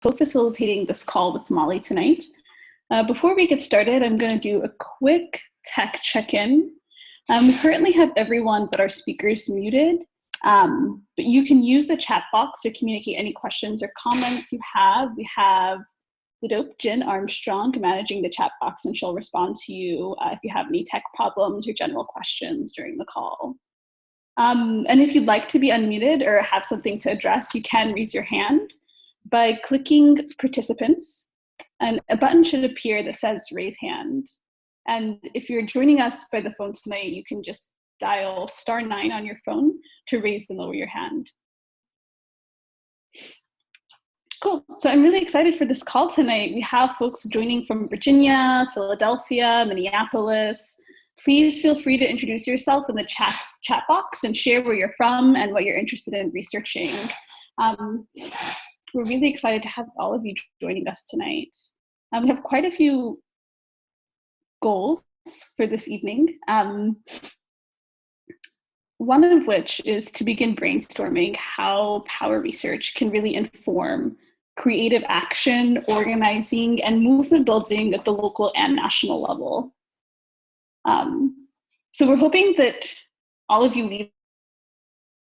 co-facilitating this call with Molly tonight. Before we get started, I'm going to do a quick tech check-in. We currently have everyone but our speakers muted, but you can use the chat box to communicate any questions or comments you have. We have the dope Jen Armstrong managing the chat box, and she'll respond to you if you have any tech problems or general questions during the call. And if you'd like to be unmuted or have something to address, you can raise your hand by clicking participants, and a button should appear that says raise hand. And if you're joining us by the phone tonight, you can just dial *9 on your phone to raise and lower your hand. Cool, so I'm really excited for this call tonight. We have folks joining from Virginia, Philadelphia, Minneapolis. Please feel free to introduce yourself in the chat box and share where you're from and what you're interested in researching. We're really excited to have all of you joining us tonight. We have quite a few goals for this evening. One of which is to begin brainstorming how power research can really inform creative action, organizing, and movement building at the local and national level. So we're hoping that all of you leave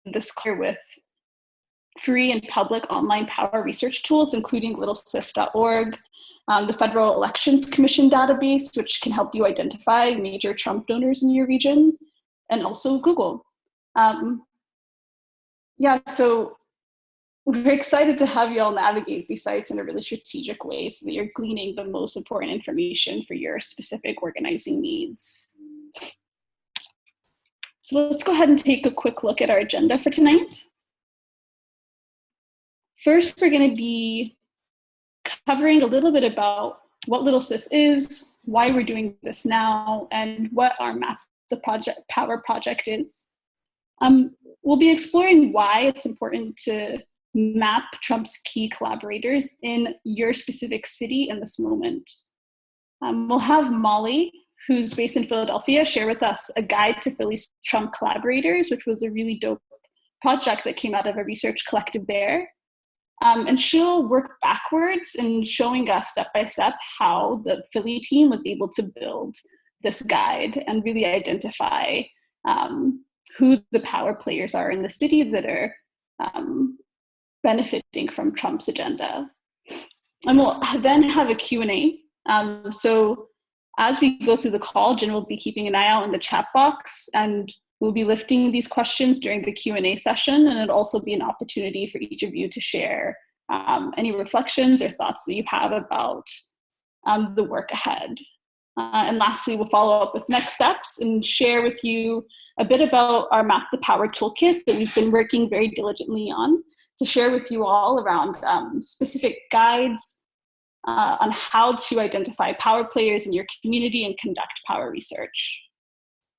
this clear with free and public online power research tools, including littlesys.org, the Federal Elections Commission database, which can help you identify major Trump donors in your region, and also Google. So we're excited to have you all navigate these sites in a really strategic way so that you're gleaning the most important information for your specific organizing needs. So let's go ahead and take a quick look at our agenda for tonight. First, we're going to be covering a little bit about what LittleSys is, why we're doing this now, and what our Map the Power project is. We'll be exploring why it's important to map Trump's key collaborators in your specific city in this moment. We'll have Molly, who's based in Philadelphia, share with us a guide to Philly's Trump collaborators, which was a really dope project that came out of a research collective there. And she'll work backwards in showing us step by step how the Philly team was able to build this guide and really identify who the power players are in the city that are benefiting from Trump's agenda. And we'll then have a Q&A. So as we go through the call, Jen will be keeping an eye out in the chat box, and we'll be lifting these questions during the Q&A session, and it'll also be an opportunity for each of you to share any reflections or thoughts that you have about the work ahead. And lastly, we'll follow up with next steps and share with you a bit about our Map the Power toolkit that we've been working very diligently on to share with you all around specific guides on how to identify power players in your community and conduct power research.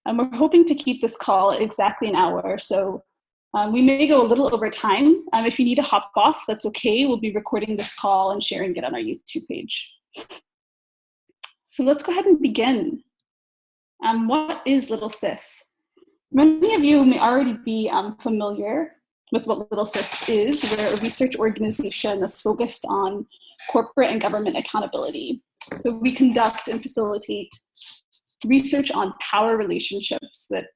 And we're hoping to keep this call at exactly an hour, so we may go a little over time. If you need to hop off, that's okay. We'll be recording this call and sharing it on our YouTube page. So let's go ahead and begin. What is LittleSys? Many of you may already be familiar with what LittleSys is. We're a research organization that's focused on corporate and government accountability. So we conduct and facilitate research on power relationships that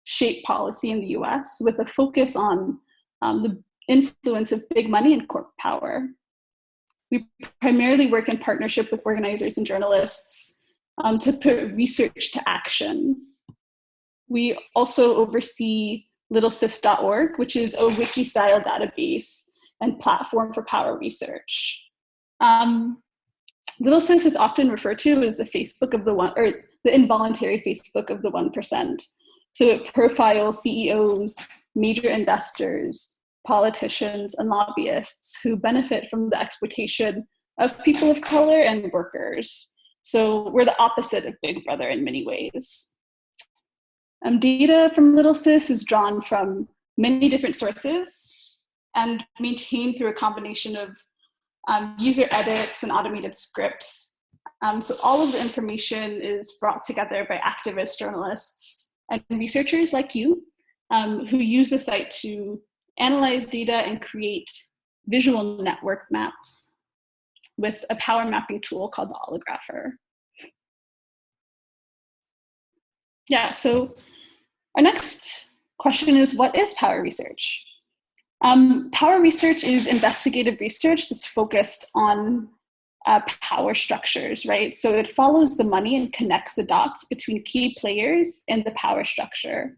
shape policy in the US with a focus on the influence of big money and corporate power. We primarily work in partnership with organizers and journalists to put research to action. We also oversee littlesys.org, which is a wiki-style database and platform for power research. LittleSys is often referred to as the Facebook of the one, or the involuntary Facebook of the 1%. So it profiles CEOs, major investors, politicians, and lobbyists who benefit from the exploitation of people of color and workers. So we're the opposite of Big Brother in many ways. Data from LittleSys is drawn from many different sources and maintained through a combination of user edits and automated scripts. So all of the information is brought together by activist journalists and researchers like you who use the site to analyze data and create visual network maps with a power mapping tool called the Holographer. Yeah, so our next question is, what is power research? Power research is investigative research that's focused on power structures, right? So it follows the money and connects the dots between key players in the power structure.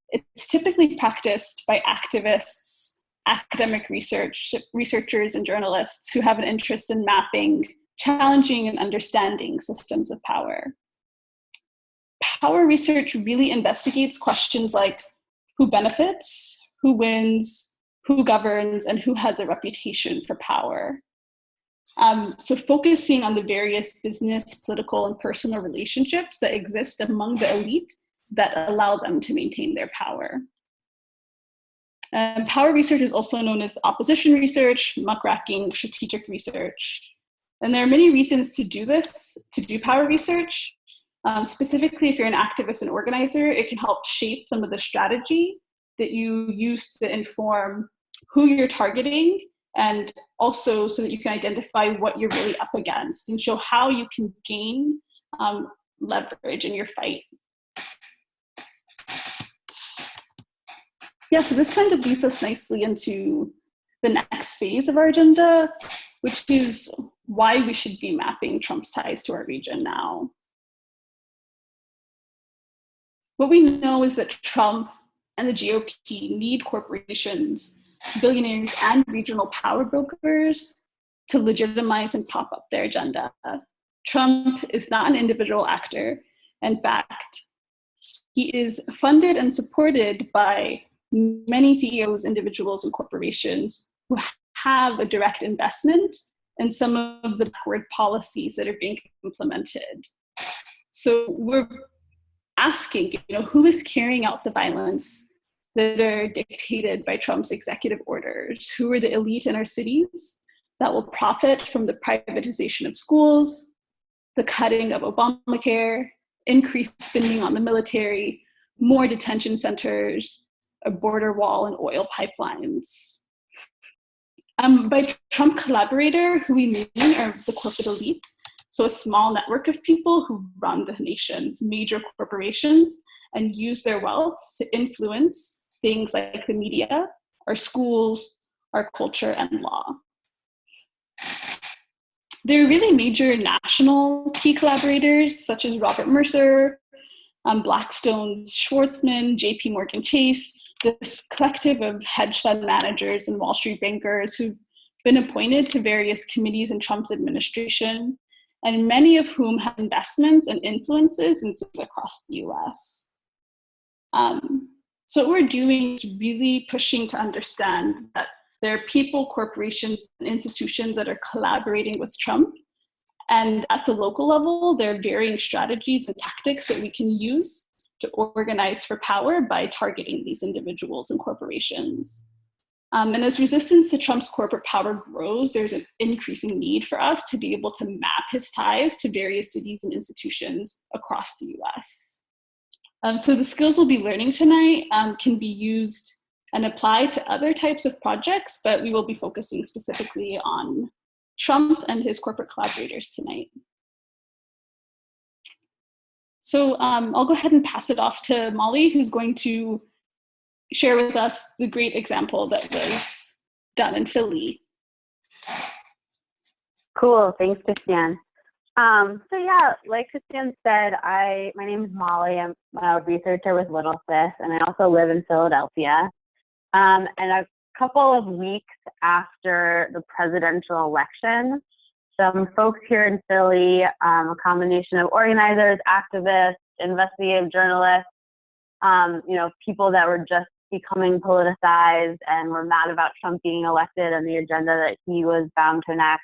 It's typically practiced by activists, academic researchers, and journalists who have an interest in mapping, challenging, and understanding systems of power. Power research really investigates questions like who benefits, who wins, who governs, and who has a reputation for power. So focusing on the various business, political, and personal relationships that exist among the elite that allow them to maintain their power. Power research is also known as opposition research, muckraking, strategic research. And there are many reasons to do this, to do power research. Specifically, if you're an activist and organizer, it can help shape some of the strategy that you use to inform who you're targeting, and also so that you can identify what you're really up against and show how you can gain leverage in your fight. Yeah, so this kind of leads us nicely into the next phase of our agenda, which is why we should be mapping Trump's ties to our region now. What we know is that Trump and the GOP need corporations, billionaires, and regional power brokers to legitimize and prop up their agenda. Trump is not an individual actor. In fact, he is funded and supported by many CEOs, individuals, and corporations who have a direct investment in some of the backward policies that are being implemented. So we're asking, who is carrying out the violence that are dictated by Trump's executive orders? Who are the elite in our cities that will profit from the privatization of schools, the cutting of Obamacare, increased spending on the military, more detention centers, a border wall, and oil pipelines? By Trump collaborator, who we mean are the corporate elite, so a small network of people who run the nation's major corporations and use their wealth to influence things like the media, our schools, our culture, and law. There are really major national key collaborators, such as Robert Mercer, Blackstone's Schwartzman, JP Morgan Chase, this collective of hedge fund managers and Wall Street bankers who've been appointed to various committees in Trump's administration, and many of whom have investments and influences in cities across the US. So what we're doing is really pushing to understand that there are people, corporations, and institutions that are collaborating with Trump. And at the local level, there are varying strategies and tactics that we can use to organize for power by targeting these individuals and corporations. And as resistance to Trump's corporate power grows, there's an increasing need for us to be able to map his ties to various cities and institutions across the US. So the skills we'll be learning tonight can be used and applied to other types of projects, but we will be focusing specifically on Trump and his corporate collaborators tonight. So I'll go ahead and pass it off to Molly, who's going to share with us the great example that was done in Philly. Cool, thanks, Christiane. So yeah, like Christiane said, my name is Molly. I'm a researcher with Little Sis, and I also live in Philadelphia. And a couple of weeks after the presidential election, some folks here in Philly, a combination of organizers, activists, investigative journalists, people that were just becoming politicized and were mad about Trump being elected and the agenda that he was bound to enact,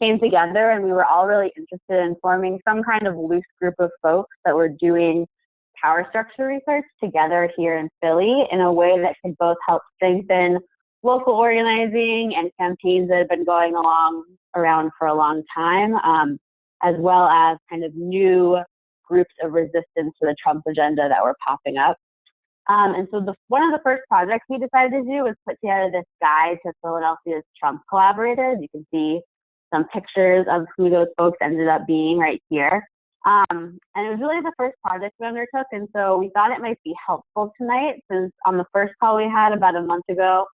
came together, and we were all really interested in forming some kind of loose group of folks that were doing power structure research together here in Philly in a way that could both help strengthen local organizing and campaigns that have been going around for a long time, as well as kind of new groups of resistance to the Trump agenda that were popping up. And so one of the first projects we decided to do was put together this guide to Philadelphia's Trump collaborators. You can see some pictures of who those folks ended up being right here. And it was really the first project we undertook, and so we thought it might be helpful tonight, since on the first call we had about a month ago,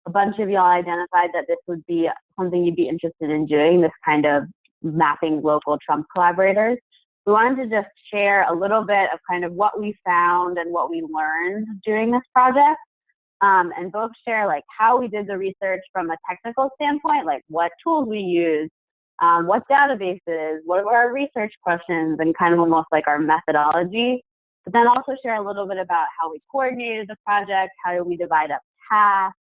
a bunch of y'all identified that this would be something you'd be interested in doing, this kind of mapping local Trump collaborators. We wanted to just share a little bit of kind of what we found and what we learned doing this project, and both share like how we did the research from a technical standpoint, like what tools we used, what databases, what were our research questions, and kind of almost like our methodology. But then also share a little bit about how we coordinated the project, how did we divide up tasks,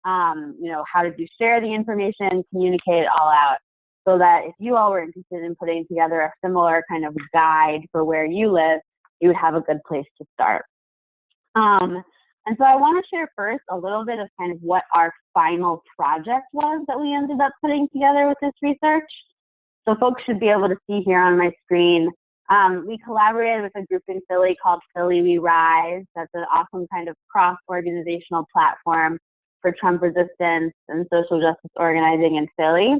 you know, how did you share the information, communicate it all out, so that if you all were interested in putting together a similar kind of guide for where you live, you would have a good place to start. And so I want to share first a little bit of kind of what our final project was that we ended up putting together with this research. So folks should be able to see here on my screen. We collaborated with a group in Philly called Philly We Rise. That's an awesome kind of cross-organizational platform for Trump resistance and social justice organizing in Philly.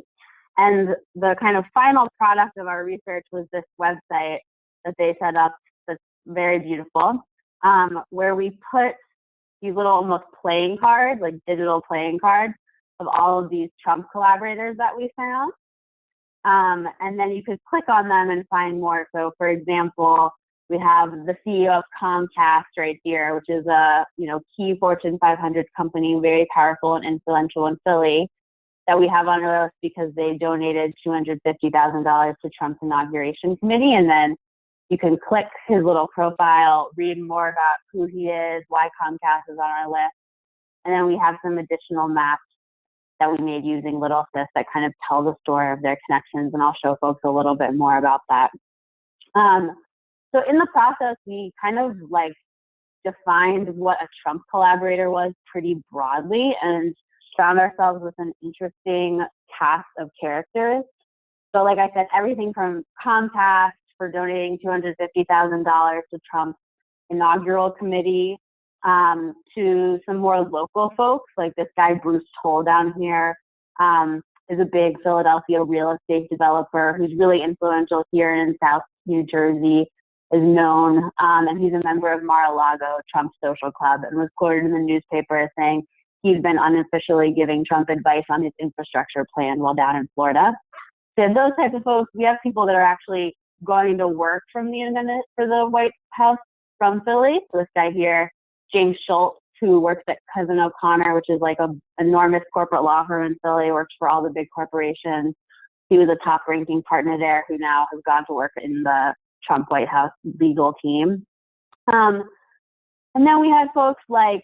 And the kind of final product of our research was this website that they set up that's very beautiful, where we put these little almost playing cards, like digital playing cards of all of these Trump collaborators that we found. And then you could click on them and find more. So for example, we have the CEO of Comcast right here, which is a key Fortune 500 company, very powerful and influential in Philly, that we have on our list because they donated $250,000 to Trump's inauguration committee. And then you can click his little profile, read more about who he is, why Comcast is on our list. And then we have some additional maps that we made using Little Sis that kind of tell the story of their connections. And I'll show folks a little bit more about that. So in the process, we kind of like defined what a Trump collaborator was pretty broadly and found ourselves with an interesting cast of characters. So like I said, everything from Comcast for donating $250,000 to Trump's inaugural committee, to some more local folks, like this guy, Bruce Toll down here, is a big Philadelphia real estate developer who's really influential here in South New Jersey, is known, and he's a member of Mar-a-Lago, Trump's social club, and was quoted in the newspaper as saying he's been unofficially giving Trump advice on his infrastructure plan while down in Florida. So those types of folks, we have people that are actually going to work for the White House from Philly. So this guy here, James Schultz, who works at Cousin O'Connor, which is like an enormous corporate law firm in Philly, works for all the big corporations. He was a top-ranking partner there who now has gone to work in the Trump White House legal team. And then we had folks like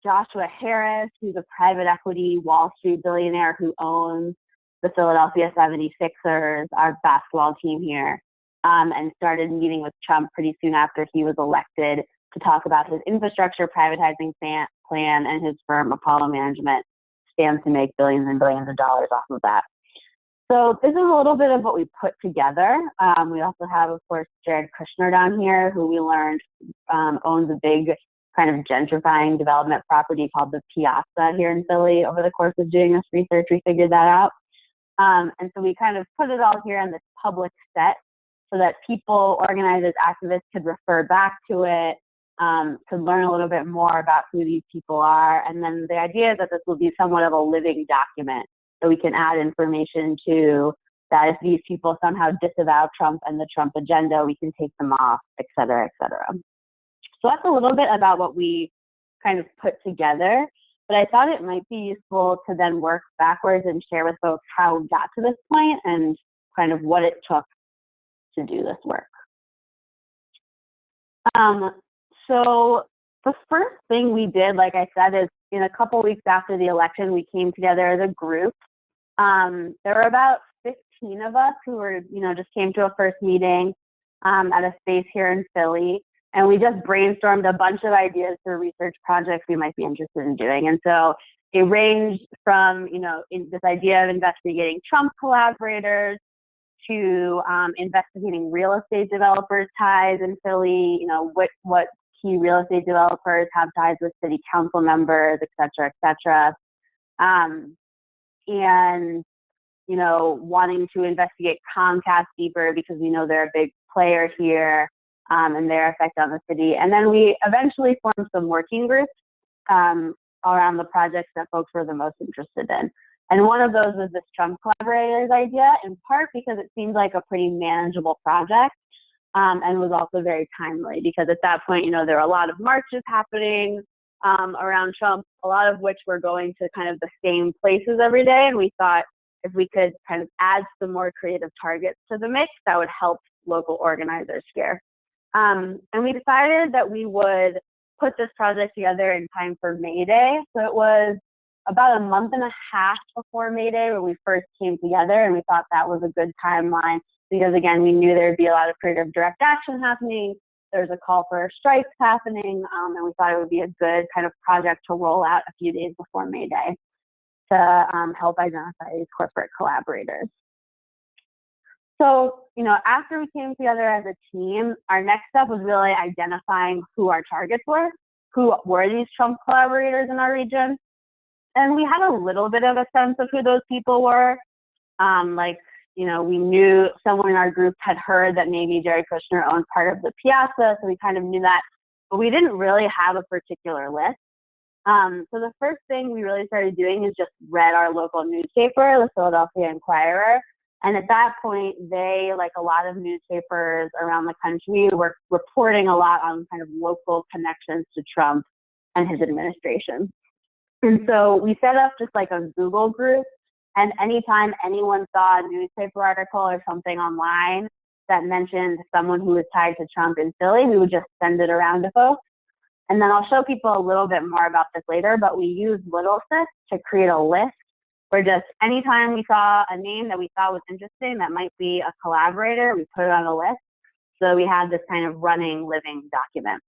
Joshua Harris, who's a private equity Wall Street billionaire who owns the Philadelphia 76ers, our basketball team here, and started meeting with Trump pretty soon after he was elected to talk about his infrastructure privatizing plan, and his firm, Apollo Management, stands to make billions and billions of dollars off of that. So this is a little bit of what we put together. We also have, of course, Jared Kushner down here, who we learned owns a big kind of gentrifying development property called the Piazza here in Philly. Over the course of doing this research, we figured that out. And so we kind of put it all here in this public set so that people, organizers, activists could refer back to it, could learn a little bit more about who these people are. And then the idea is that this will be somewhat of a living document that we can add information to, that if these people somehow disavow Trump and the Trump agenda, we can take them off, et cetera, et cetera. So that's a little bit about what we kind of put together, but I thought it might be useful to then work backwards and share with folks how we got to this point and kind of what it took to do this work. So the first thing we did, like I said, is in a couple weeks after the election, we came together as a group. There were about 15 of us who were, just came to a first meeting at a space here in Philly. And we just brainstormed a bunch of ideas for research projects we might be interested in doing. And so it ranged from, this idea of investigating Trump collaborators to investigating real estate developers' ties in Philly, what key real estate developers have ties with city council members, et cetera, et cetera. And you know, wanting to investigate Comcast deeper because we know they're a big player here, and their effect on the city. And then we eventually formed some working groups around the projects that folks were the most interested in. And one of those was this Trump Collaborators idea, in part because it seemed like a pretty manageable project, and was also very timely because at that point, you know, there were a lot of marches happening around Trump, a lot of which were going to kind of the same places every day. And we thought if we could kind of add some more creative targets to the mix, that would help local organizers here. And we decided that we would put this project together in time for May Day. So it was about a month and a half before May Day when we first came together, and we thought that was a good timeline because, again, we knew there'd be a lot of creative direct action happening. There's a call for strikes happening, and we thought it would be a good kind of project to roll out a few days before May Day to help identify these corporate collaborators. So, you know, after we came together as a team, our next step was really identifying who our targets were, who were these Trump collaborators in our region. And we had a little bit of a sense of who those people were. Like, you know, we knew someone in our group had heard that maybe Jared Kushner owned part of the Piazza, so we kind of knew that, but we didn't really have a particular list. So the first thing we really started doing is just read our local newspaper, the Philadelphia Inquirer. And at that point, they, like a lot of newspapers around the country, were reporting a lot on kind of local connections to Trump and his administration. And so we set up just like a Google group, and anytime anyone saw a newspaper article or something online that mentioned someone who was tied to Trump in Philly, we would just send it around to folks. And then I'll show people a little bit more about this later, but we used Little Sis to create a list where just anytime we saw a name that we thought was interesting that might be a collaborator, we put it on a list. So we had this kind of running, living document.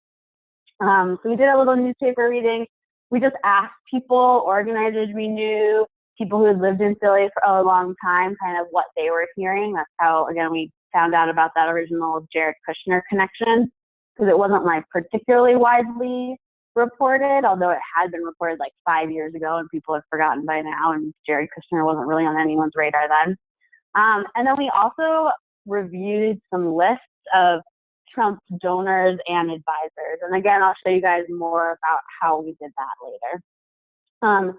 So we did a little newspaper reading. We just asked people, organizers we knew, people who had lived in Philly for a long time, kind of what they were hearing. That's how, again, we found out about that original Jared Kushner connection, because it wasn't like particularly widely reported, although it had been reported like 5 years ago and people have forgotten by now, and Jared Kushner wasn't really on anyone's radar then. And then we also reviewed some lists of Trump's donors and advisors. And again, I'll show you guys more about how we did that later.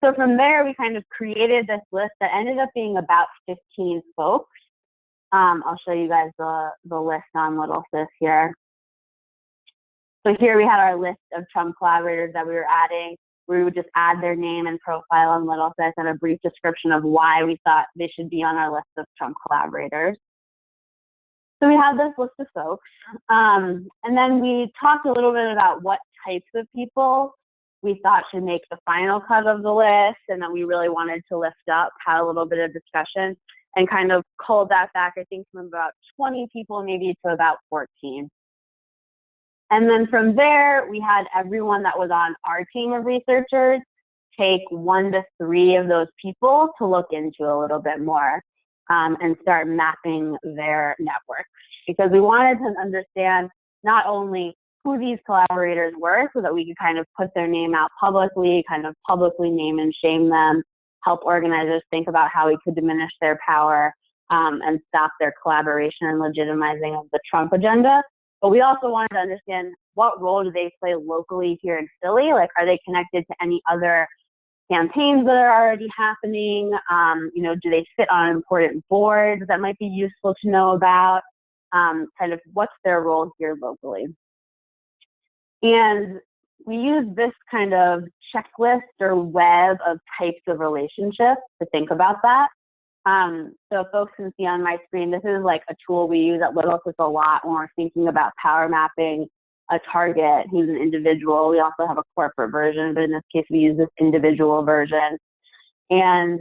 So from there, we kind of created this list that ended up being about 15 folks. I'll show you guys the list on Little Sis here. So here we had our list of Trump collaborators that we were adding. We would just add their name and profile on Little Sis and a brief description of why we thought they should be on our list of Trump collaborators. So we had this list of folks. And then we talked a little bit about what types of people we thought should make the final cut of the list, and that we really wanted to lift up, had a little bit of discussion, and kind of culled that back, I think, from about 20 people maybe to about 14. And then from there, we had everyone that was on our team of researchers take 1 to 3 of those people to look into a little bit more, and start mapping their networks. Because we wanted to understand not only who these collaborators were so that we could kind of put their name out publicly, kind of publicly name and shame them, help organizers think about how we could diminish their power, and stop their collaboration and legitimizing of the Trump agenda. But we also wanted to understand what role do they play locally here in Philly? Like, are they connected to any other campaigns that are already happening? You know, do they sit on important boards that might be useful to know about? Kind of what's their role here locally? And we use this kind of checklist or web of types of relationships to think about that. So folks can see on my screen, this is like a tool we use at Little Sis a lot when we're thinking about power mapping a target who's an individual. We also have a corporate version, but in this case, we use this individual version. And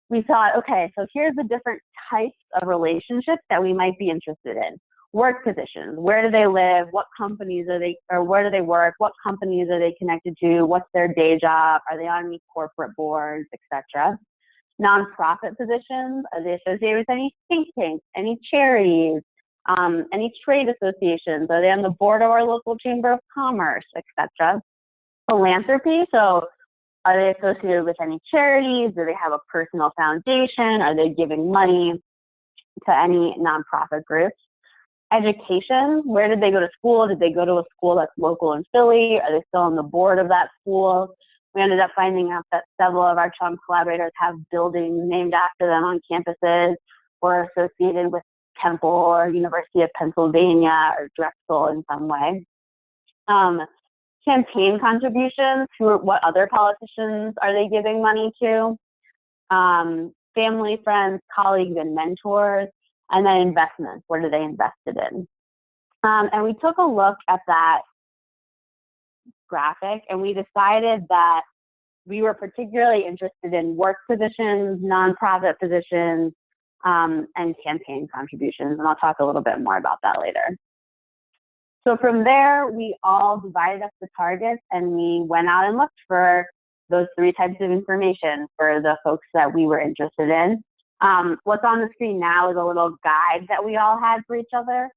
we thought, okay, so here's the different types of relationships that we might be interested in. Work positions, where do they live, what companies are they, or where do they work, what companies are they connected to, what's their day job, are they on any corporate boards, etc. Nonprofit positions, are they associated with any think tanks, any charities, any trade associations, are they on the board of our local chamber of commerce, etc. Philanthropy, so Are they associated with any charities? Do they have a personal foundation? Are they giving money to any nonprofit groups? Education, where did they go to school? Did they go to a school that's local in Philly? Are they still on the board of that school? We ended up finding out that several of our Trump collaborators have buildings named after them on campuses or associated with Temple or University of Pennsylvania or Drexel in some way. Campaign contributions, what other politicians are they giving money to? Family, friends, colleagues, and mentors. And then investments, what are they invested in? And we took a look at that graphic and we decided that we were particularly interested in work positions, nonprofit positions, and campaign contributions. And I'll talk a little bit more about that later. So from there, we all divided up the targets and we went out and looked for those 3 types of information for the folks that we were interested in. What's on the screen now is a little guide that we all had for each other.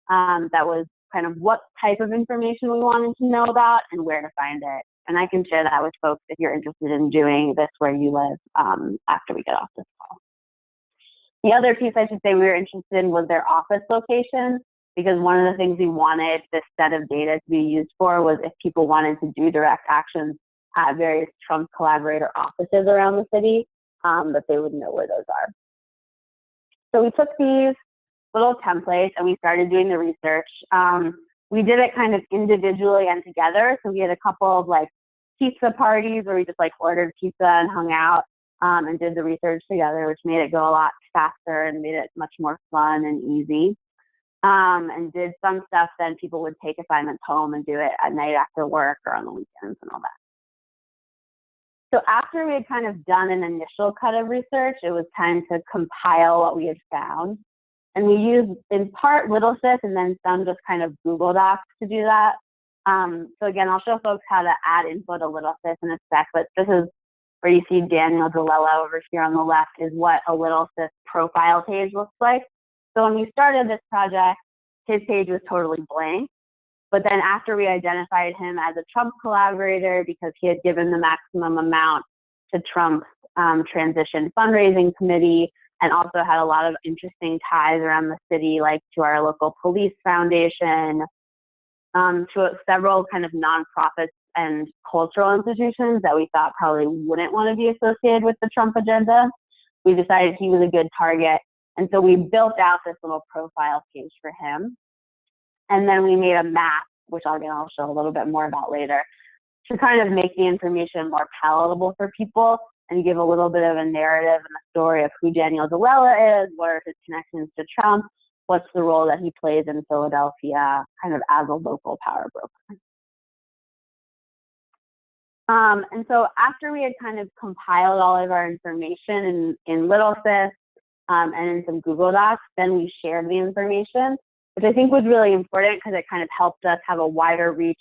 That was kind of what type of information we wanted to know about and where to find it. And I can share that with folks if you're interested in doing this where you live after we get off this call. The other piece I should say we were interested in was their office location, because one of the things we wanted this set of data to be used for was if people wanted to do direct actions at various Trump collaborator offices around the city, that they would know where those are. So we took these little templates and we started doing the research. We did it kind of individually and together. So we had a couple of like pizza parties where we just like ordered pizza and hung out and did the research together, which made it go a lot faster and made it much more fun and easy. And did some stuff then people would take assignments home and do it at night after work or on the weekends and all that. So after we had kind of done an initial cut of research, it was time to compile what we had found. And we used in part LittleSys and then some just kind of Google Docs to do that. So again, I'll show folks how to add info to LittleSys in a sec, but this is where you see Daniel DeLella over here on the left is what a LittleSys profile page looks like. So when we started this project, his page was totally blank. But then after we identified him as a Trump collaborator because he had given the maximum amount to Trump's transition fundraising committee and also had a lot of interesting ties around the city, like to our local police foundation, to several kind of nonprofits and cultural institutions that we thought probably wouldn't want to be associated with the Trump agenda. We decided he was a good target. And so we built out this little profile page for him. And then we made a map, which I'll show a little bit more about later, to kind of make the information more palatable for people and give a little bit of a narrative and a story of who Daniel DeLella is, what are his connections to Trump, what's the role that he plays in Philadelphia, kind of as a local power broker. And so after we had kind of compiled all of our information in LittleSys and in some Google Docs, then we shared the information, which I think was really important because it kind of helped us have a wider reach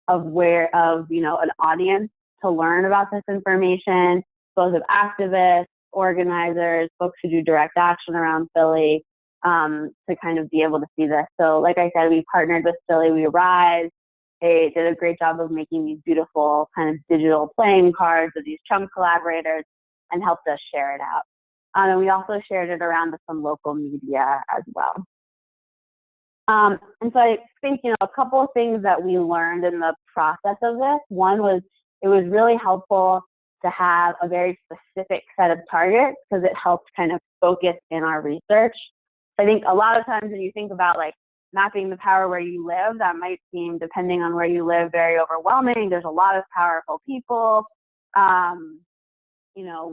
of an audience to learn about this information, both of activists, organizers, folks who do direct action around Philly, to kind of be able to see this. So like I said, we partnered with Philly We Rise. They did a great job of making these beautiful kind of digital playing cards of these Trump collaborators and helped us share it out. And we also shared it around to some local media as well. And so I think, a couple of things that we learned in the process of this. One was it was really helpful to have a very specific set of targets because it helped kind of focus in our research. I think a lot of times when you think about like mapping the power where you live, that might seem, depending on where you live, very overwhelming. There's a lot of powerful people.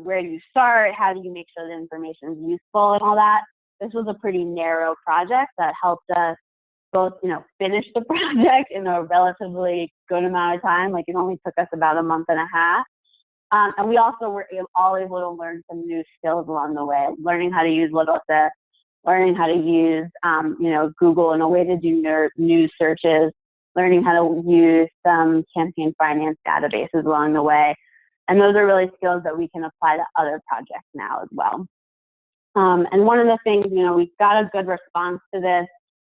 Where do you start? How do you make sure the information is useful and all that? This was a pretty narrow project that helped us both, finish the project in a relatively good amount of time. Like it only took us about a month and a half. And we also were all able to learn some new skills along the way, learning how to use LittleSys, learning how to use, Google in a way to do news searches, learning how to use some campaign finance databases along the way. And those are really skills that we can apply to other projects now as well. And one of the things, we got a good response to this.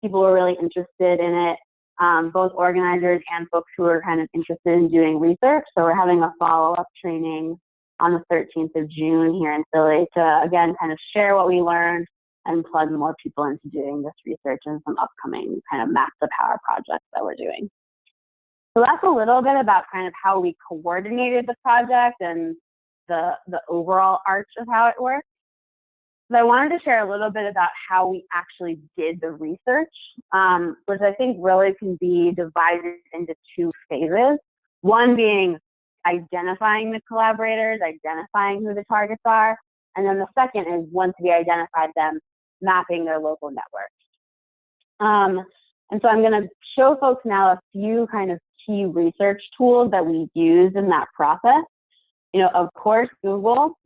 People were really interested in it. both organizers and folks who are kind of interested in doing research. So we're having a follow-up training on the 13th of June here in Philly to, again, kind of share what we learned and plug more people into doing this research and some upcoming kind of map the power projects that we're doing. So that's a little bit about kind of how we coordinated the project and the overall arch of how it works. So I wanted to share a little bit about how we actually did the research, which I think really can be divided into two phases. One being identifying the collaborators, identifying who the targets are, and then the second is once we identified them, mapping their local networks. And so I'm going to show folks now a few kind of key research tools that we used in that process. You know, of course, Google,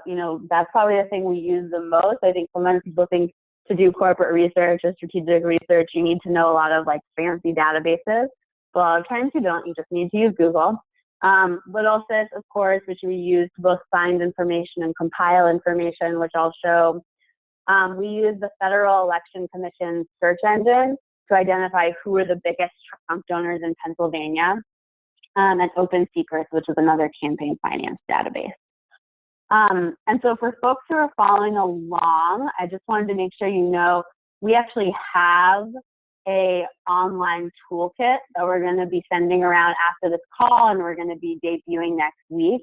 you know, that's probably the thing we use the most. I think sometimes people think to do corporate research or strategic research, you need to know a lot of like fancy databases. But a lot of times you don't, you just need to use Google. Little Sis, of course, which we use to both find information and compile information, which I'll show. We use the Federal Election Commission search engine to identify who are the biggest Trump donors in Pennsylvania, and Open Secrets, which is another campaign finance database. And so for folks who are following along, I just wanted to make sure you know we actually have a online toolkit that we're going to be sending around after this call, and we're going to be debuting next week,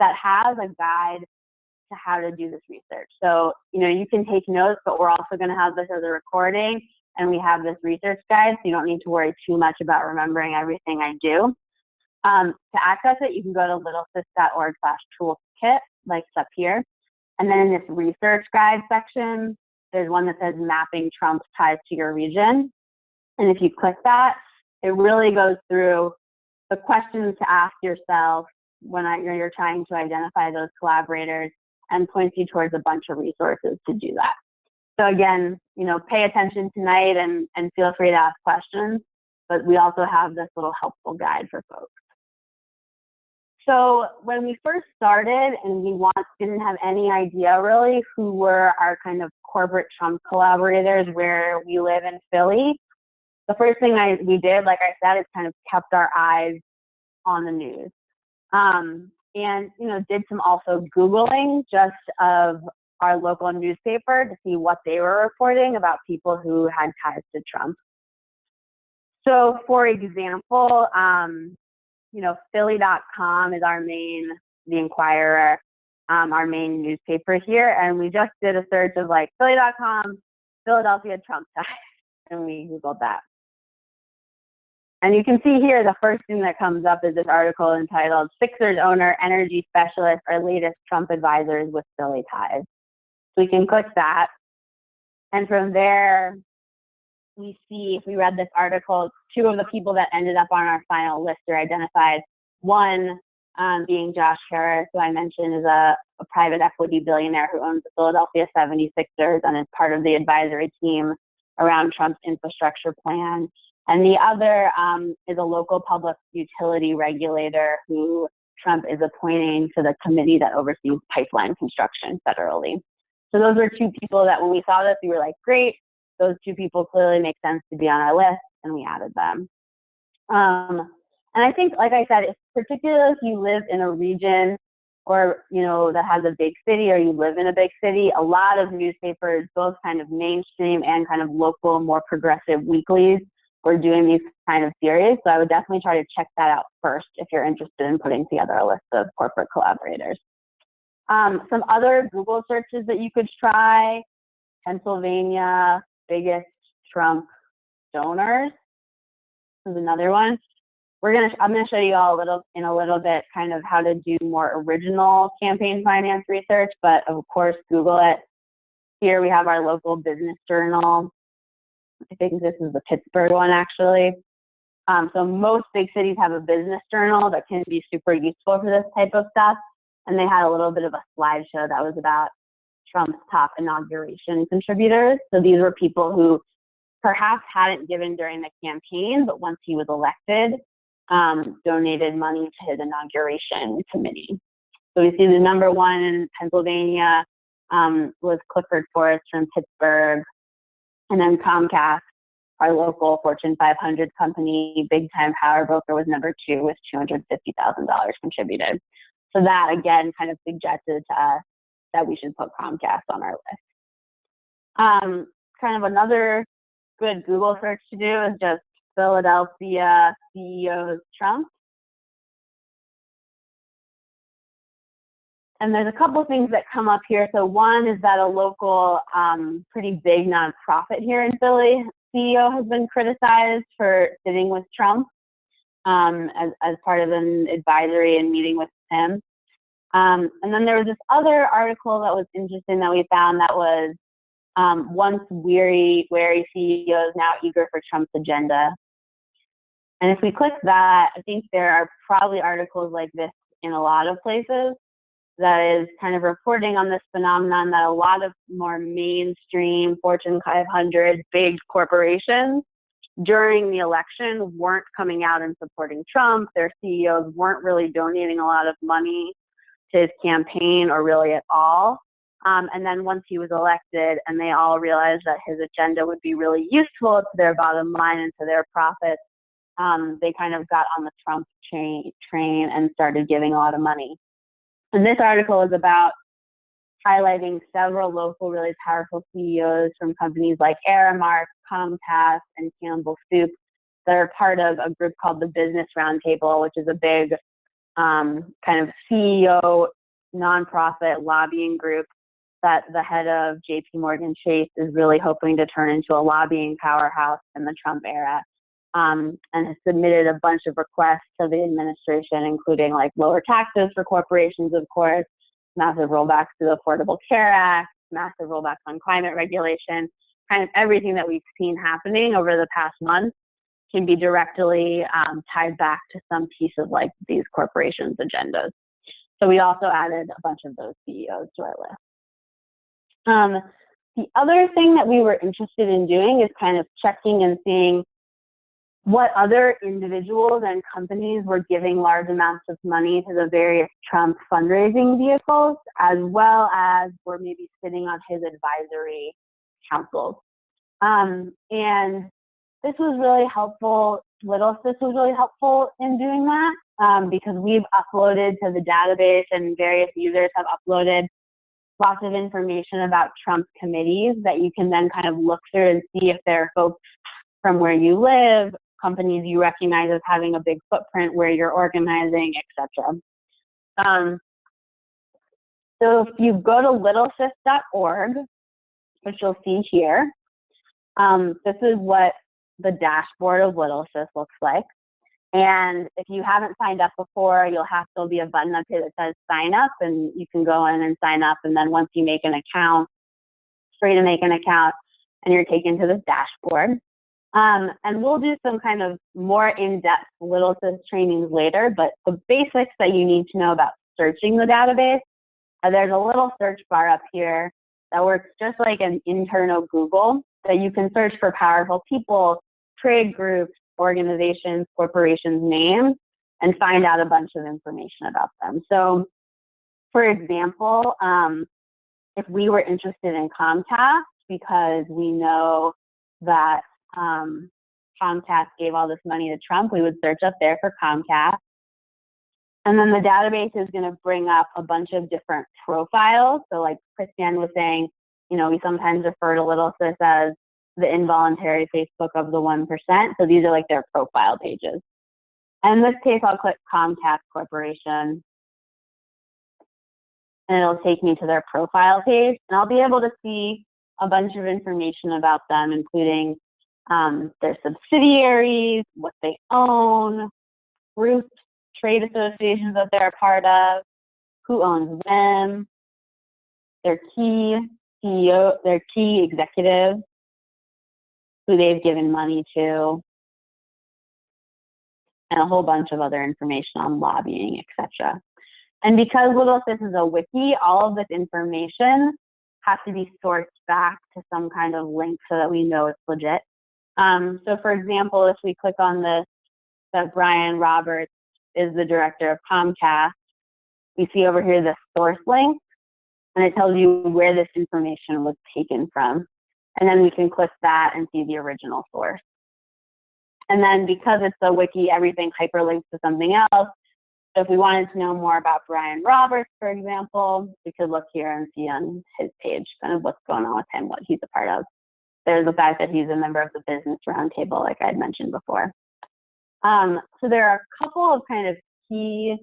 that has a guide to how to do this research. So, you know, you can take notes, but we're also going to have this as a recording, and we have this research guide, so you don't need to worry too much about remembering everything I do. To access it, you can go to littlesis.org/toolkit, like it's up here. And then in this research guide section, there's one that says mapping Trump's ties to your region. And if you click that, it really goes through the questions to ask yourself when you're trying to identify those collaborators, and points you towards a bunch of resources to do that. So again, you know, pay attention tonight and feel free to ask questions, but we also have this little helpful guide for folks. So when we first started and we didn't have any idea really who were our kind of corporate Trump collaborators where we live in Philly, the first thing we did, like I said, is kind of kept our eyes on the news. And, you know, did some also Googling just of our local newspaper to see what they were reporting about people who had ties to Trump. So for example, you know, Philly.com is the Inquirer, our main newspaper here. And we just did a search of like Philly.com, Philadelphia Trump ties, and we Googled that. And you can see here, the first thing that comes up is this article entitled "Sixers Owner, Energy Specialist Are Latest Trump Advisors with Philly Ties." So we can click that. And from there, we see, if we read this article, two of the people that ended up on our final list are identified. One being Josh Harris, who I mentioned is a private equity billionaire who owns the Philadelphia 76ers and is part of the advisory team around Trump's infrastructure plan. And the other is a local public utility regulator who Trump is appointing to the committee that oversees pipeline construction federally. So those were two people that when we saw this, we were like, great, those two people clearly make sense to be on our list, and we added them. And I think, like I said, particularly if you live in a region or, you know, that has a big city, or you live in a big city, a lot of newspapers, both kind of mainstream and kind of local, more progressive weeklies, we're doing these kind of series. So I would definitely try to check that out first if you're interested in putting together a list of corporate collaborators. Some other Google searches that you could try: Pennsylvania biggest Trump donors is another one. I'm gonna show you all in a little bit kind of how to do more original campaign finance research, but of course Google it. Here we have our local business journal. I think this is the Pittsburgh one, actually. So most big cities have a business journal that can be super useful for this type of stuff. And they had a little bit of a slideshow that was about Trump's top inauguration contributors. So these were people who perhaps hadn't given during the campaign, but once he was elected, donated money to his inauguration committee. So we see the number one in Pennsylvania was Clifford Forrest from Pittsburgh. And then Comcast our local Fortune 500 company, Big Time Power Broker, was number 2 with $250,000 contributed. So that, again, kind of suggested to us that we should put Comcast on our list. Kind of another good Google search to do is just Philadelphia CEOs Trump. And there's a couple of things that come up here. So one is that a local, pretty big nonprofit here in Philly CEO has been criticized for sitting with Trump as part of an advisory and meeting with him. And then there was this other article that was interesting that we found that was once wary CEOs now eager for Trump's agenda. And if we click that, I think there are probably articles like this in a lot of places that is kind of reporting on this phenomenon that a lot of more mainstream Fortune 500 big corporations during the election weren't coming out and supporting Trump. Their CEOs weren't really donating a lot of money to his campaign or really at all. And then once he was elected and they all realized that his agenda would be really useful to their bottom line and to their profits, they kind of got on the Trump train and started giving a lot of money. And this article is about highlighting several local, really powerful CEOs from companies like Aramark, Comcast, and Campbell Soup that are part of a group called the Business Roundtable, which is a big kind of CEO nonprofit lobbying group that the head of JP Morgan Chase is really hoping to turn into a lobbying powerhouse in the Trump era. And has submitted a bunch of requests to the administration, including like lower taxes for corporations, of course, massive rollbacks to the Affordable Care Act, massive rollbacks on climate regulation, kind of everything that we've seen happening over the past month can be directly tied back to some piece of like these corporations' agendas. So we also added a bunch of those CEOs to our list. The other thing that we were interested in doing is kind of checking and seeing what other individuals and companies were giving large amounts of money to the various Trump fundraising vehicles, as well as were maybe sitting on his advisory councils. And this was really helpful. Little Sis was really helpful in doing that because we've uploaded to the database and various users have uploaded lots of information about Trump committees that you can then kind of look through and see if there are folks from where you live, companies you recognize as having a big footprint where you're organizing, etc. So if you go to littlesis.org, which you'll see here, this is what the dashboard of Little Sis looks like. And if you haven't signed up before, there'll be a button up here that says sign up, and you can go in and sign up. And then once you make an account, free to make an account, and you're taken to this dashboard. And we'll do some kind of more in-depth Little Sis trainings later, but the basics that you need to know about searching the database, there's a little search bar up here that works just like an internal Google, that you can search for powerful people, trade groups, organizations, corporations, names, and find out a bunch of information about them. So, for example, if we were interested in Comcast, because we know that Comcast gave all this money to Trump, we would search up there for Comcast. And then the database is going to bring up a bunch of different profiles. So like Christiane was saying, you know, we sometimes refer to Little Sis as the involuntary Facebook of the 1%. So these are like their profile pages. And in this case, I'll click Comcast Corporation. And it'll take me to their profile page. And I'll be able to see a bunch of information about them, including their subsidiaries, what they own, groups, trade associations that they're a part of, who owns them, their key CEO, their key executives, who they've given money to, and a whole bunch of other information on lobbying, etc. And because Little Sis is a wiki, all of this information has to be sourced back to some kind of link so that we know it's legit. So for example, if we click on this, that Brian Roberts is the director of Comcast, we see over here the source link, and it tells you where this information was taken from. And then we can click that and see the original source. And then because it's a wiki, everything hyperlinks to something else. So if we wanted to know more about Brian Roberts, for example, we could look here and see on his page kind of what's going on with him, what he's a part of. There's the fact that he's a member of the Business Roundtable, like I had mentioned before. So there are a couple of kind of key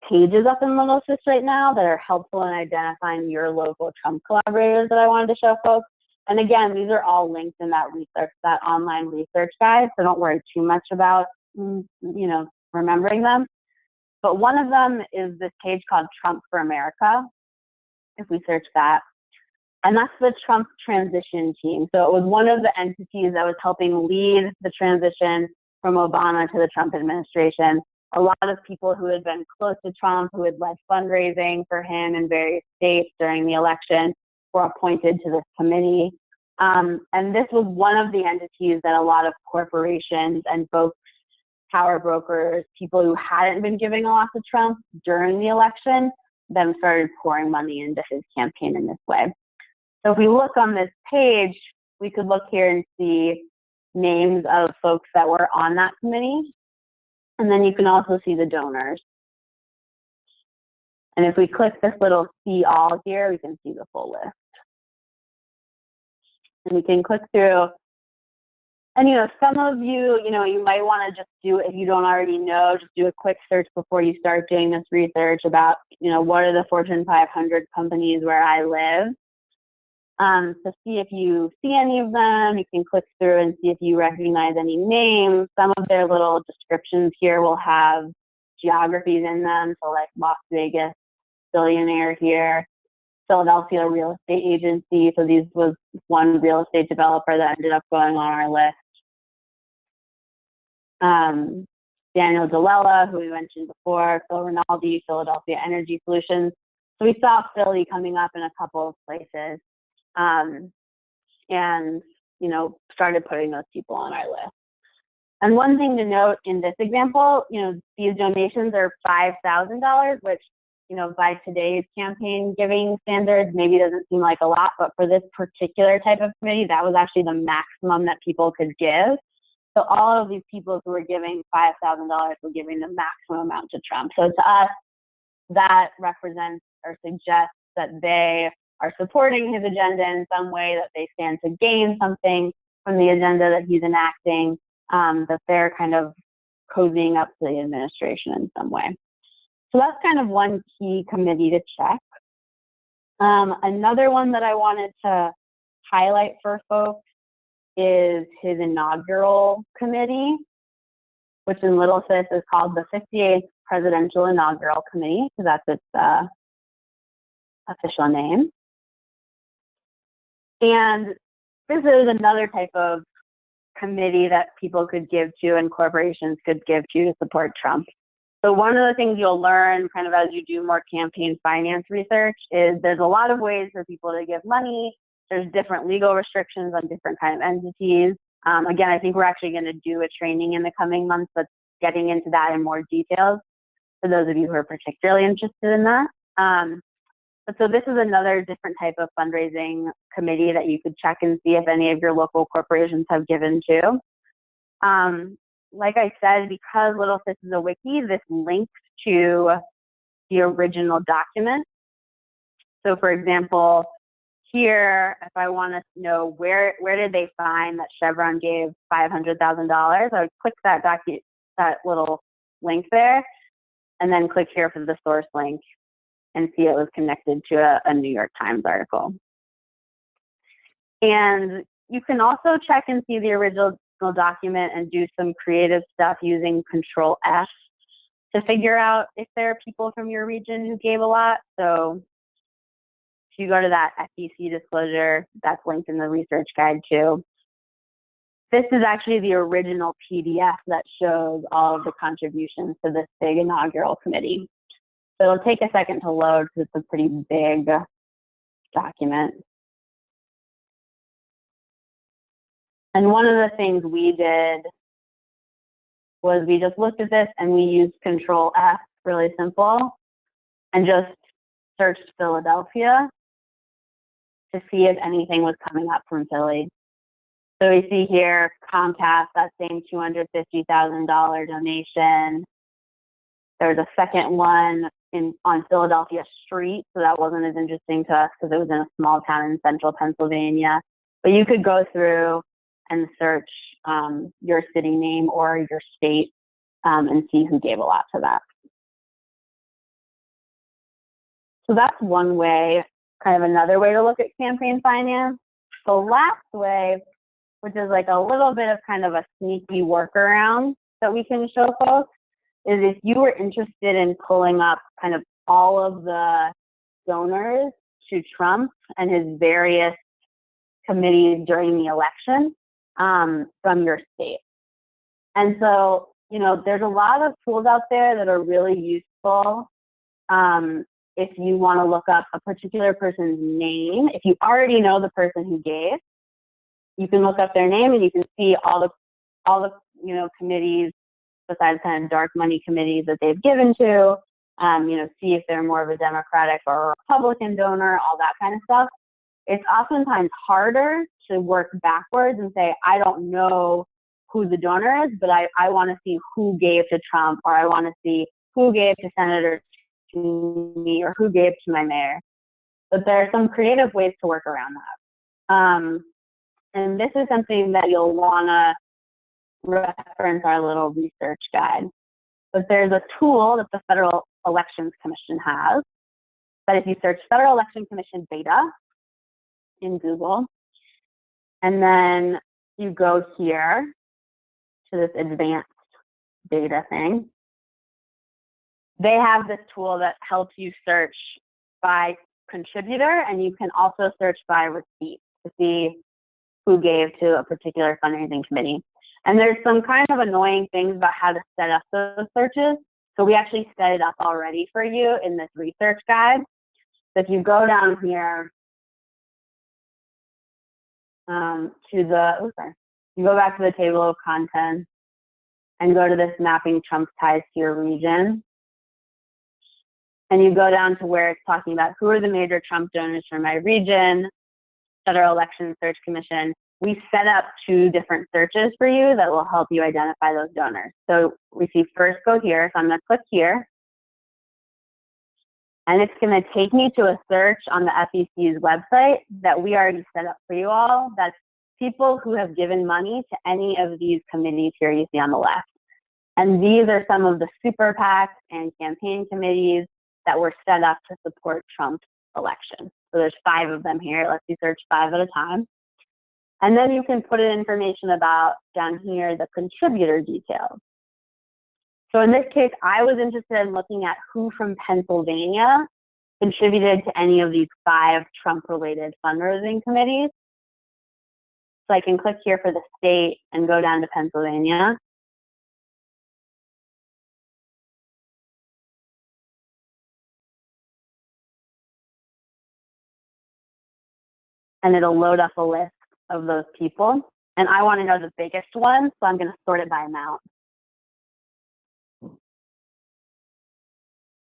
pages up in Little Sis right now that are helpful in identifying your local Trump collaborators that I wanted to show folks. And again, these are all linked in that research, that online research guide, so don't worry too much about, remembering them. But one of them is this page called Trump for America, if we search that. And that's the Trump transition team. So it was one of the entities that was helping lead the transition from Obama to the Trump administration. A lot of people who had been close to Trump, who had led fundraising for him in various states during the election, were appointed to this committee. And this was one of the entities that a lot of corporations and folks, power brokers, people who hadn't been giving a lot to Trump during the election, then started pouring money into his campaign in this way. So if we look on this page, we could look here and see names of folks that were on that committee. And then you can also see the donors. And if we click this little see all here, we can see the full list. And we can click through. And, some of you, you might want to just do, if you don't already know, just do a quick search before you start doing this research about, what are the Fortune 500 companies where I live. To see if you see any of them, you can click through and see if you recognize any names. Some of their little descriptions here will have geographies in them. So like Las Vegas, billionaire here, Philadelphia real estate agency. So these was one real estate developer that ended up going on our list. Daniel DeLella, who we mentioned before, Phil Rinaldi, Philadelphia Energy Solutions. So we saw Philly coming up in a couple of places. And started putting those people on our list. And one thing to note in this example, these donations are $5,000, which, by today's campaign giving standards, maybe doesn't seem like a lot, but for this particular type of committee, that was actually the maximum that people could give. So all of these people who were giving $5,000 were giving the maximum amount to Trump. So to us, that represents or suggests that they are supporting his agenda in some way, that they stand to gain something from the agenda that he's enacting, that they're kind of cozying up to the administration in some way. So that's kind of one key committee to check. Another one that I wanted to highlight for folks is his inaugural committee, which in Little Sis is called the 58th Presidential Inaugural Committee, because that's its official name. And this is another type of committee that people could give to and corporations could give to support Trump. So one of the things you'll learn kind of as you do more campaign finance research is there's a lot of ways for people to give money. There's different legal restrictions on different kind of entities. Again, I think we're actually going to do a training in the coming months that's getting into that in more details for those of you who are particularly interested in that. But so this is another different type of fundraising committee that you could check and see if any of your local corporations have given to. Like I said, because Little Sis is a wiki, this links to the original document. So for example, here, if I want to know where did they find that Chevron gave $500,000, I would click that little link there, and then click here for the source link and see it was connected to a New York Times article. And you can also check and see the original document and do some creative stuff using Control F to figure out if there are people from your region who gave a lot. So if you go to that FEC disclosure, that's linked in the research guide too. This is actually the original PDF that shows all of the contributions to this big inaugural committee. So it'll take a second to load because it's a pretty big document. And one of the things we did was we just looked at this and we used Control F, really simple, and just searched Philadelphia to see if anything was coming up from Philly. So we see here Comcast, that same $250,000 donation. There was a second one on Philadelphia Street, so that wasn't as interesting to us because it was in a small town in central Pennsylvania. But you could go through and search your city name or your state and see who gave a lot to that. So that's one way, kind of another way to look at campaign finance. The last way, which is like a little bit of kind of a sneaky workaround that we can show folks, is if you were interested in pulling up kind of all of the donors to Trump and his various committees during the election from your state. And so, you know, there's a lot of tools out there that are really useful if you want to look up a particular person's name. If you already know the person who gave, you can look up their name and you can see all the you know, committees besides kind of dark money committees that they've given to, you know, see if they're more of a Democratic or a Republican donor, all that kind of stuff. It's oftentimes harder to work backwards and say, I don't know who the donor is, but I want to see who gave to Trump, or I want to see who gave to Senator me, or who gave to my mayor. But there are some creative ways to work around that. And this is something that you'll want to reference our little research guide. But there's a tool that the Federal Elections Commission has that if you search Federal Election Commission data in Google, and then you go here to this advanced data thing, they have this tool that helps you search by contributor, and you can also search by receipt to see who gave to a particular fundraising committee. And there's some kind of annoying things about how to set up those searches. So we actually set it up already for you in this research guide. So if you go down here you go back to the table of contents and go to this mapping Trump's ties to your region. And you go down to where it's talking about who are the major Trump donors from my region, Federal Election Search Commission. We set up 2 different searches for you that will help you identify those donors. So we see first go here, so I'm gonna click here. And it's gonna take me to a search on the FEC's website that we already set up for you all. That's people who have given money to any of these committees here you see on the left. And these are some of the super PACs and campaign committees that were set up to support Trump's election. So there's 5 of them here. It lets you search 5 at a time. And then you can put in information about, down here, the contributor details. So in this case, I was interested in looking at who from Pennsylvania contributed to any of these 5 Trump-related fundraising committees. So I can click here for the state and go down to Pennsylvania. And it'll load up a list of those people. And I want to know the biggest one, so I'm going to sort it by amount.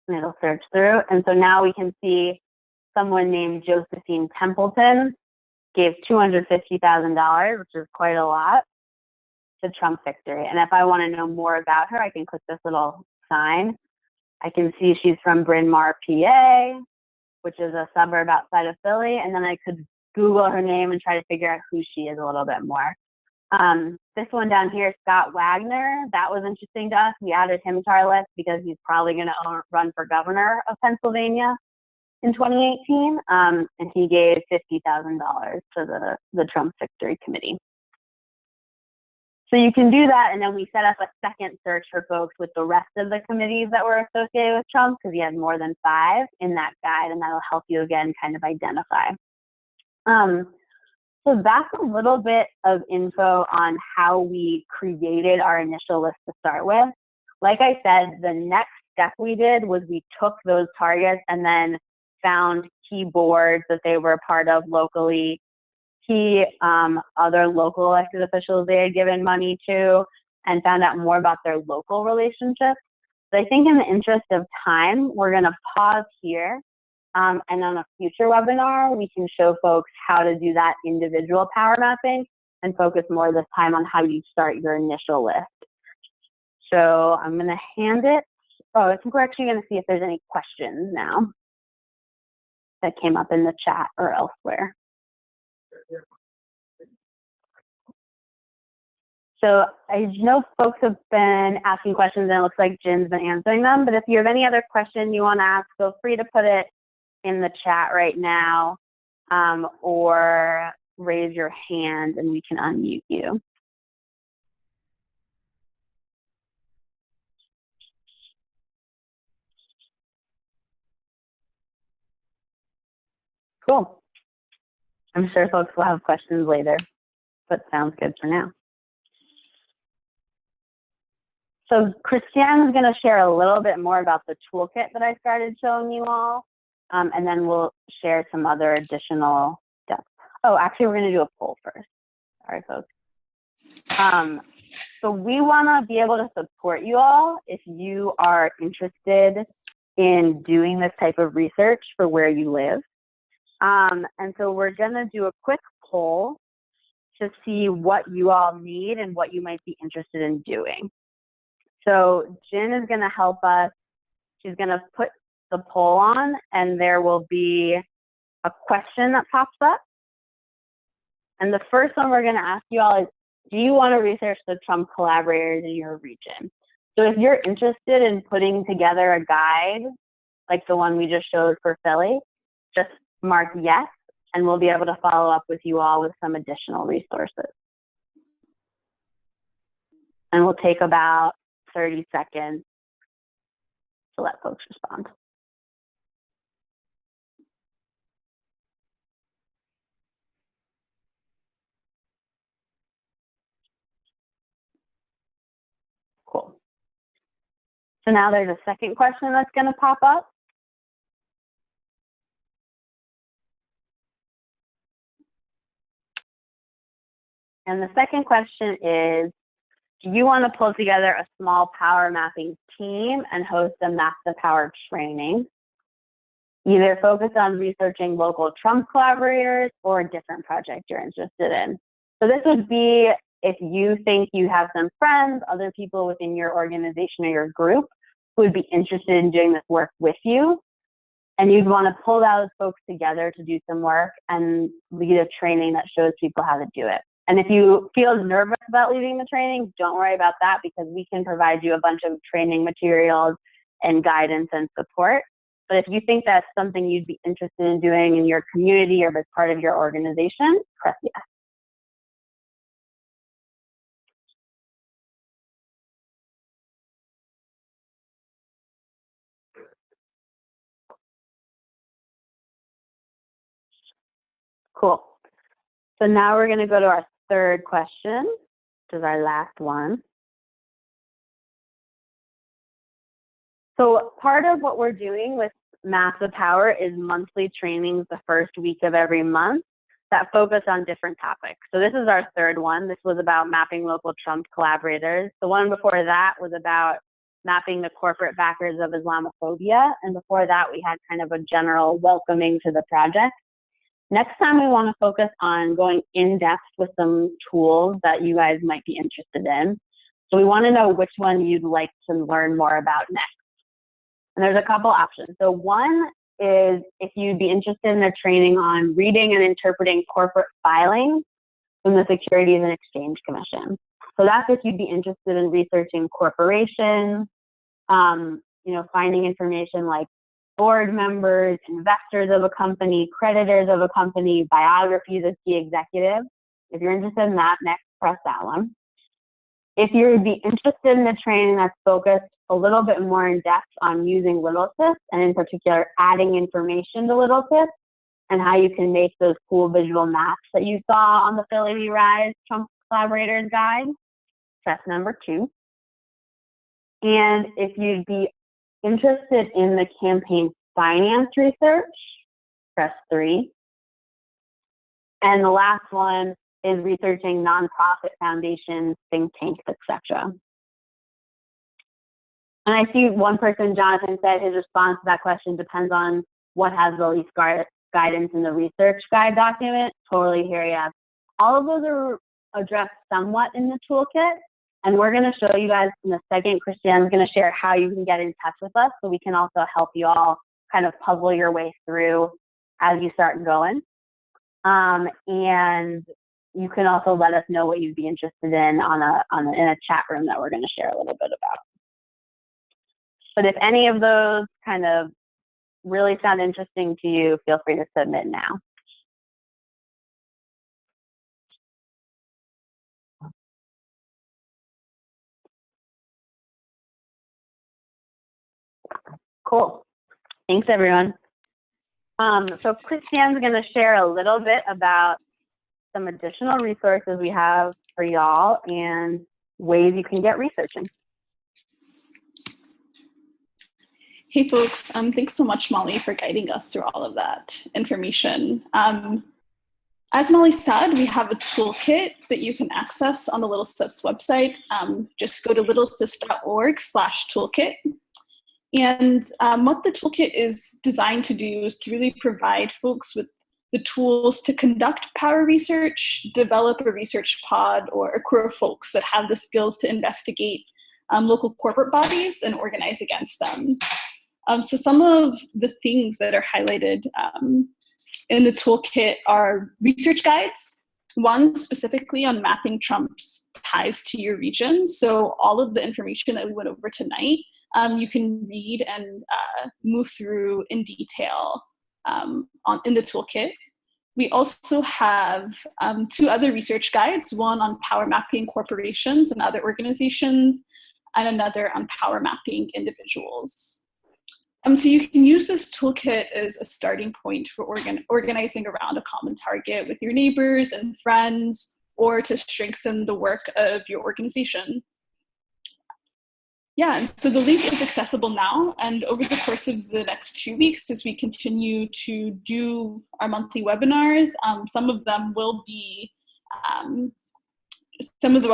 And it'll search through. And so now we can see someone named Josephine Templeton gave $250,000, which is quite a lot, to Trump victory. And if I want to know more about her, I can click this little sign. I can see she's from Bryn Mawr, PA, which is a suburb outside of Philly. And then I could Google her name and try to figure out who she is a little bit more. This one down here, Scott Wagner, that was interesting to us. We added him to our list because he's probably going to run for governor of Pennsylvania in 2018. And he gave $50,000 to the Trump Victory Committee. So you can do that, and then we set up a second search for folks with the rest of the committees that were associated with Trump, because he had more than 5 in that guide, and that'll help you again kind of identify. So that's a little bit of info on how we created our initial list to start with. Like I said, the next step we did was we took those targets and then found key boards that they were a part of locally, key other local elected officials they had given money to, and found out more about their local relationships. So I think in the interest of time, we're going to pause here And on a future webinar, we can show folks how to do that individual power mapping and focus more this time on how you start your initial list. So I'm going to hand it. Oh, I think we're actually going to see if there's any questions now that came up in the chat or elsewhere. So I know folks have been asking questions and it looks like Jin's been answering them, but if you have any other question you want to ask, feel free to put it in the chat right now, or raise your hand and we can unmute you. Cool. I'm sure folks will have questions later, but sounds good for now. So Christiane is going to share a little bit more about the toolkit that I started showing you all, and then we'll share some other additional steps. Oh, actually, we're going to do a poll first. Sorry, folks. So we want to be able to support you all if you are interested in doing this type of research for where you live. And so we're going to do a quick poll to see what you all need and what you might be interested in doing. So Jin is going to help us. She's going to put the poll on, and there will be a question that pops up. And the first one we're going to ask you all is, do you want to research the Trump collaborators in your region? So if you're interested in putting together a guide, like the one we just showed for Philly, just mark yes, and we'll be able to follow up with you all with some additional resources. And we'll take about 30 seconds to let folks respond. Cool. So now there's a second question that's going to pop up. And the second question is, do you want to pull together a small power mapping team and host a Map the Power training? Either focus on researching local Trump collaborators or a different project you're interested in. So this would be if you think you have some friends, other people within your organization or your group who would be interested in doing this work with you, and you'd want to pull those folks together to do some work and lead a training that shows people how to do it. And if you feel nervous about leading the training, don't worry about that, because we can provide you a bunch of training materials and guidance and support. But if you think that's something you'd be interested in doing in your community or as part of your organization, press yes. Cool. So now we're going to go to our third question, which is our last one. So part of what we're doing with Map the Power is monthly trainings the first week of every month that focus on different topics. So this is our third one. This was about mapping local Trump collaborators. The one before that was about mapping the corporate backers of Islamophobia. And before that, we had kind of a general welcoming to the project. Next time, we want to focus on going in depth with some tools that you guys might be interested in. So we want to know which one you'd like to learn more about next. And there's a couple options. So one is if you'd be interested in a training on reading and interpreting corporate filings from the Securities and Exchange Commission. So that's if you'd be interested in researching corporations, finding information like board members, investors of a company, creditors of a company, biographies of key executives. If you're interested in that, next, press that one. If you would be interested in a training that's focused a little bit more in depth on using LittleSys, and in particular adding information to LittleSys and how you can make those cool visual maps that you saw on the Philly We Rise Trump Collaborators Guide, press number 2. And if you'd be interested in the campaign finance research, press 3. And the last one is researching nonprofit foundations, think tanks, etc. And I see one person, Jonathan, said his response to that question depends on what has the least guidance in the research guide document, totally hear you. All of those are addressed somewhat in the toolkit, and we're going to show you guys in a second. Christiane's going to share how you can get in touch with us so we can also help you all kind of puzzle your way through as you start going. And you can also let us know what you'd be interested in in a chat room that we're going to share a little bit about. But if any of those kind of really sound interesting to you, feel free to submit now. Cool. Thanks, everyone. So Christiane's going to share a little bit about some additional resources we have for y'all and ways you can get researching. Hey folks, thanks so much, Molly, for guiding us through all of that information. As Molly said, we have a toolkit that you can access on the Little Sis website. Just go to littlesis.org/toolkit. And what the toolkit is designed to do is to really provide folks with the tools to conduct power research, develop a research pod, or a crew of folks that have the skills to investigate local corporate bodies and organize against them. So some of the things that are highlighted in the toolkit are research guides, one specifically on mapping Trump's ties to your region. So all of the information that we went over tonight, you can read and move through in detail in the toolkit. We also have 2 other research guides, one on power mapping corporations and other organizations, and another on power mapping individuals. So you can use this toolkit as a starting point for organizing around a common target with your neighbors and friends, or to strengthen the work of your organization. Yeah, and so the link is accessible now, and over the course of the next 2 weeks, as we continue to do our monthly webinars, some of the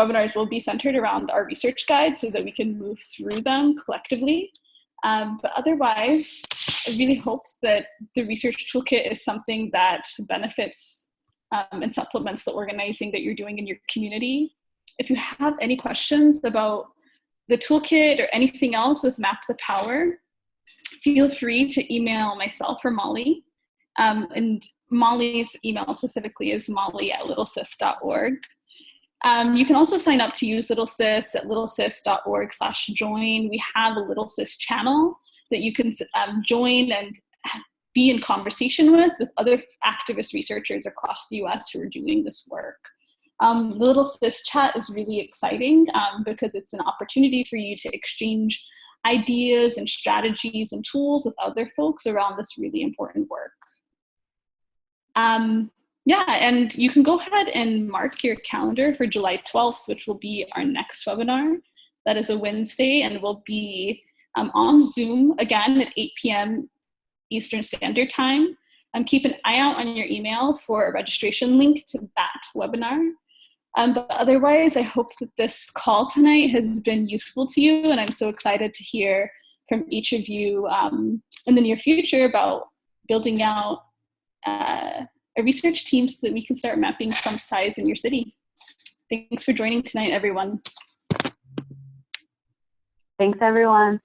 webinars will be centered around our research guide so that we can move through them collectively. But otherwise, I really hope that the research toolkit is something that benefits and supplements the organizing that you're doing in your community. If you have any questions about the toolkit or anything else with Map the Power, feel free to email myself or Molly. And Molly's email specifically is molly@littlesis.org. You can also sign up to use Little Sis at littlesis.org/join. We have a Little Sis channel that you can join and be in conversation with other activist researchers across the US who are doing this work. The Little Sis chat is really exciting because it's an opportunity for you to exchange ideas and strategies and tools with other folks around this really important work. Yeah, and you can go ahead and mark your calendar for July 12th, which will be our next webinar. That is a Wednesday, and will be on Zoom again at 8 p.m. Eastern Standard Time. Keep an eye out on your email for a registration link to that webinar. But otherwise, I hope that this call tonight has been useful to you, and I'm so excited to hear from each of you in the near future about building out a research team so that we can start mapping Trump's ties in your city. Thanks for joining tonight, everyone. Thanks, everyone.